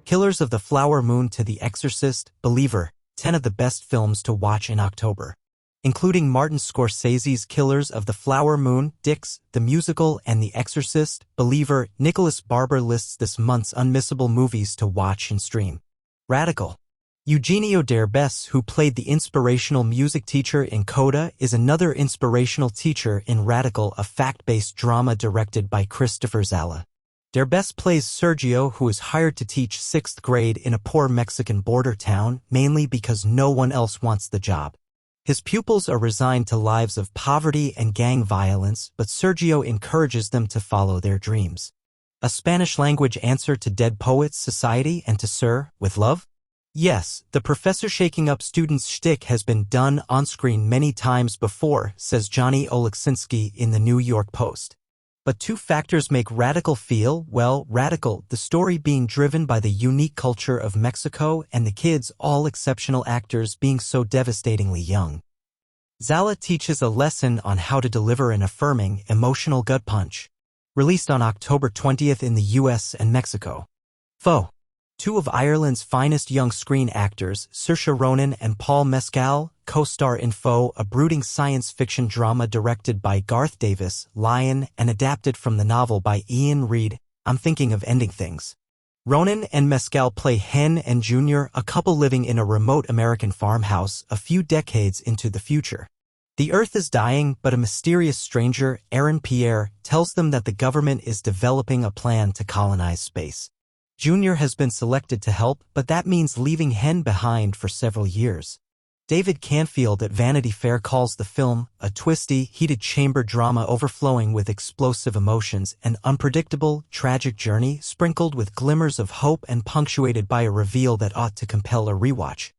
Killers of the Flower Moon to The Exorcist, Believer, 10 of the best films to watch in October. Including Martin Scorsese's Killers of the Flower Moon, Dix, The Musical and The Exorcist, Believer, Nicholas Barber lists this month's unmissable movies to watch and stream. Radical. Eugenio Derbez, who played the inspirational music teacher in Coda, is another inspirational teacher in Radical, a fact-based drama directed by Christopher Zalla. Derbez plays Sergio, who is hired to teach 6th grade in a poor Mexican border town, mainly because no one else wants the job. His pupils are resigned to lives of poverty and gang violence, but Sergio encourages them to follow their dreams. A Spanish-language answer to Dead Poets Society and to Sir, with Love? Yes, the professor shaking up students' shtick has been done on-screen many times before, says Johnny Oleksinski in the New York Post. But 2 factors make Radical feel, well, radical, the story being driven by the unique culture of Mexico and the kids, all exceptional actors, being so devastatingly young. Zalla teaches a lesson on how to deliver an affirming, emotional gut punch. Released on October 20th in the US and Mexico. Foe. 2 of Ireland's finest young screen actors, Saoirse Ronan and Paul Mescal, co-star in Foe, a brooding science fiction drama directed by Garth Davis, Lion, and adapted from the novel by Ian Reid, I'm Thinking of Ending Things. Ronan and Mescal play Hen and Junior, a couple living in a remote American farmhouse a few decades into the future. The Earth is dying, but a mysterious stranger, Aaron Pierre, tells them that the government is developing a plan to colonize space. Junior has been selected to help, but that means leaving Hen behind for several years. David Canfield at Vanity Fair calls the film a twisty, heated chamber drama overflowing with explosive emotions, an unpredictable, tragic journey sprinkled with glimmers of hope and punctuated by a reveal that ought to compel a rewatch.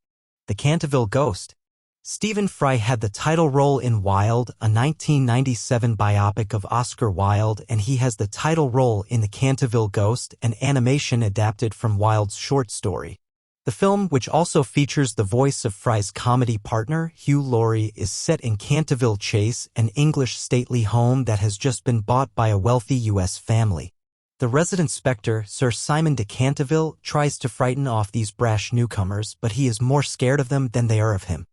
The Canterville Ghost. Stephen Fry had the title role in Wild, a 1997 biopic of Oscar Wilde, and he has the title role in The Canterville Ghost, an animation adapted from Wilde's short story. The film, which also features the voice of Fry's comedy partner, Hugh Laurie, is set in Canterville Chase, an English stately home that has just been bought by a wealthy U.S. family. The resident spectre, Sir Simon de Canterville, tries to frighten off these brash newcomers, but he is more scared of them than they are of him.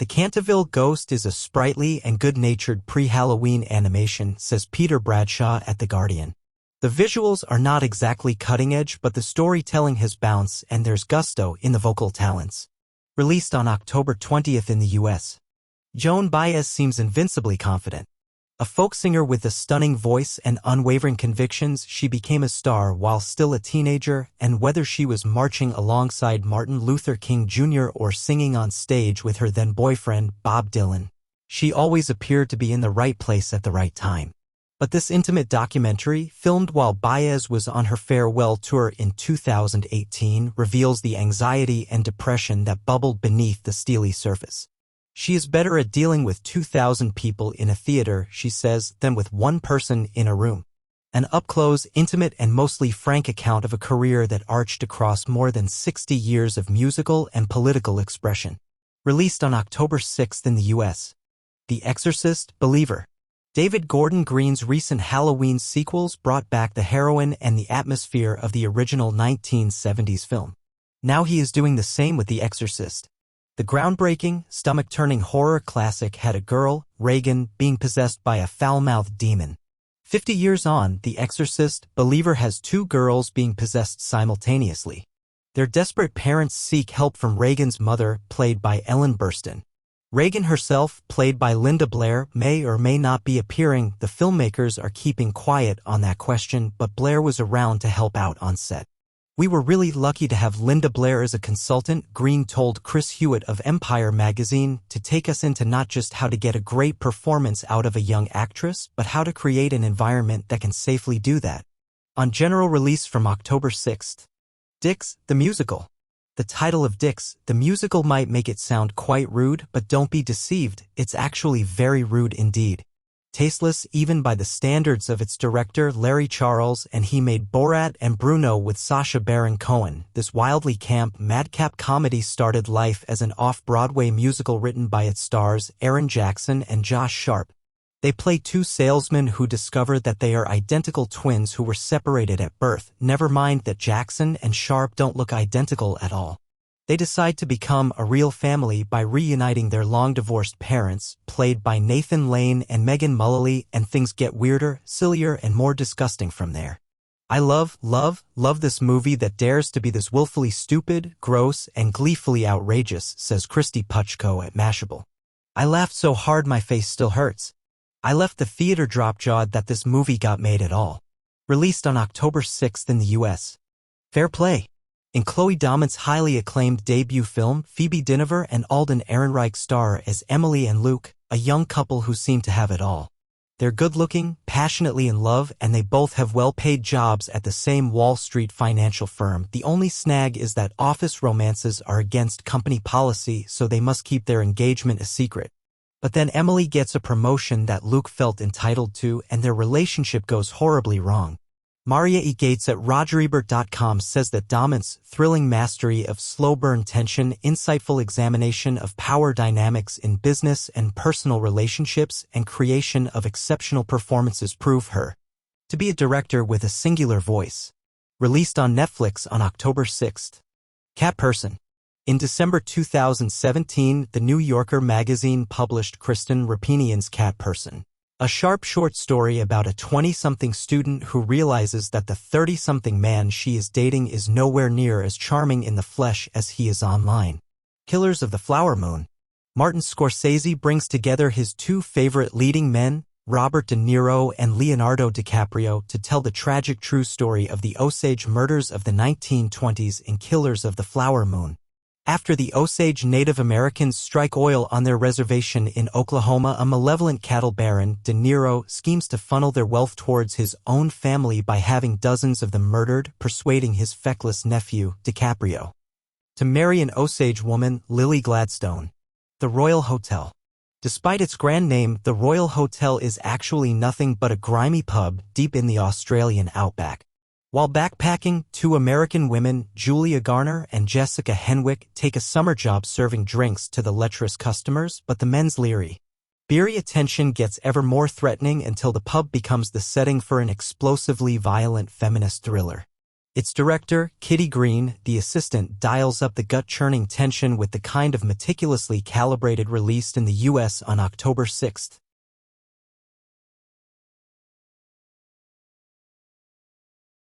The Canterville Ghost is a sprightly and good-natured pre-Halloween animation, says Peter Bradshaw at The Guardian. The visuals are not exactly cutting-edge, but the storytelling has bounce and there's gusto in the vocal talents. Released on October 20th in the U.S. Joan Baez seems invincibly confident. A folk singer with a stunning voice and unwavering convictions, she became a star while still a teenager, and whether she was marching alongside Martin Luther King Jr. or singing on stage with her then-boyfriend, Bob Dylan, she always appeared to be in the right place at the right time. But this intimate documentary, filmed while Baez was on her farewell tour in 2018, reveals the anxiety and depression that bubbled beneath the steely surface. She is better at dealing with 2,000 people in a theater, she says, than with one person in a room. An up-close, intimate, and mostly frank account of a career that arched across more than 60 years of musical and political expression. Released on October 6th in the U.S. The Exorcist, Believer. David Gordon Green's recent Halloween sequels brought back the heroine and the atmosphere of the original 1970s film. Now he is doing the same with The Exorcist. The groundbreaking, stomach-turning horror classic had a girl, Regan, being possessed by a foul-mouthed demon. 50 years on, The Exorcist, Believer has 2 girls being possessed simultaneously. Their desperate parents seek help from Regan's mother, played by Ellen Burstyn. Regan herself, played by Linda Blair, may or may not be appearing. The filmmakers are keeping quiet on that question, but Blair was around to help out on set. We were really lucky to have Linda Blair as a consultant, Green told Chris Hewitt of Empire magazine, to take us into not just how to get a great performance out of a young actress, but how to create an environment that can safely do that. On general release from October 6th. Dix, the Musical. The title of Dix, the Musical might make it sound quite rude, but don't be deceived, it's actually very rude indeed. Tasteless even by the standards of its director Larry Charles, and he made Borat and Bruno with Sacha Baron Cohen. This wildly camp, madcap comedy started life as an off-Broadway musical written by its stars Aaron Jackson and Josh Sharp. They play two salesmen who discover that they are identical twins who were separated at birth, never mind that Jackson and Sharp don't look identical at all. They decide to become a real family by reuniting their long-divorced parents, played by Nathan Lane and Megan Mullally, and things get weirder, sillier, and more disgusting from there. I love this movie that dares to be this willfully stupid, gross, and gleefully outrageous, says Christy Puchko at Mashable. I laughed so hard my face still hurts. I left the theater drop-jawed that this movie got made at all. Released on October 6th in the US. Fair play. In Chloe Damon's highly acclaimed debut film, Phoebe Dynevor and Alden Ehrenreich star as Emily and Luke, a young couple who seem to have it all. They're good-looking, passionately in love, and they both have well-paid jobs at the same Wall Street financial firm. The only snag is that office romances are against company policy, so they must keep their engagement a secret. But then Emily gets a promotion that Luke felt entitled to, and their relationship goes horribly wrong. Maria E. Gates at RogerEbert.com says that Damon's thrilling mastery of slow-burn tension, insightful examination of power dynamics in business and personal relationships, and creation of exceptional performances prove her to be a director with a singular voice. Released on Netflix on October 6th. Cat Person. In December 2017, The New Yorker magazine published Kristen Rapinian's Cat Person, a sharp short story about a 20-something student who realizes that the 30-something man she is dating is nowhere near as charming in the flesh as he is online. Killers of the Flower Moon. Martin Scorsese brings together his two favorite leading men, Robert De Niro and Leonardo DiCaprio, to tell the tragic true story of the Osage murders of the 1920s in Killers of the Flower Moon. After the Osage Native Americans strike oil on their reservation in Oklahoma, a malevolent cattle baron, De Niro, schemes to funnel their wealth towards his own family by having dozens of them murdered, persuading his feckless nephew, DiCaprio, to marry an Osage woman, Lily Gladstone. The Royal Hotel. Despite its grand name, the Royal Hotel is actually nothing but a grimy pub deep in the Australian outback. While backpacking, two American women, Julia Garner and Jessica Henwick, take a summer job serving drinks to the lecherous customers, but the men's leery, beery attention gets ever more threatening until the pub becomes the setting for an explosively violent feminist thriller. Its director, Kitty Green, the assistant, dials up the gut-churning tension with the kind of meticulously calibrated released in the US on October 6th.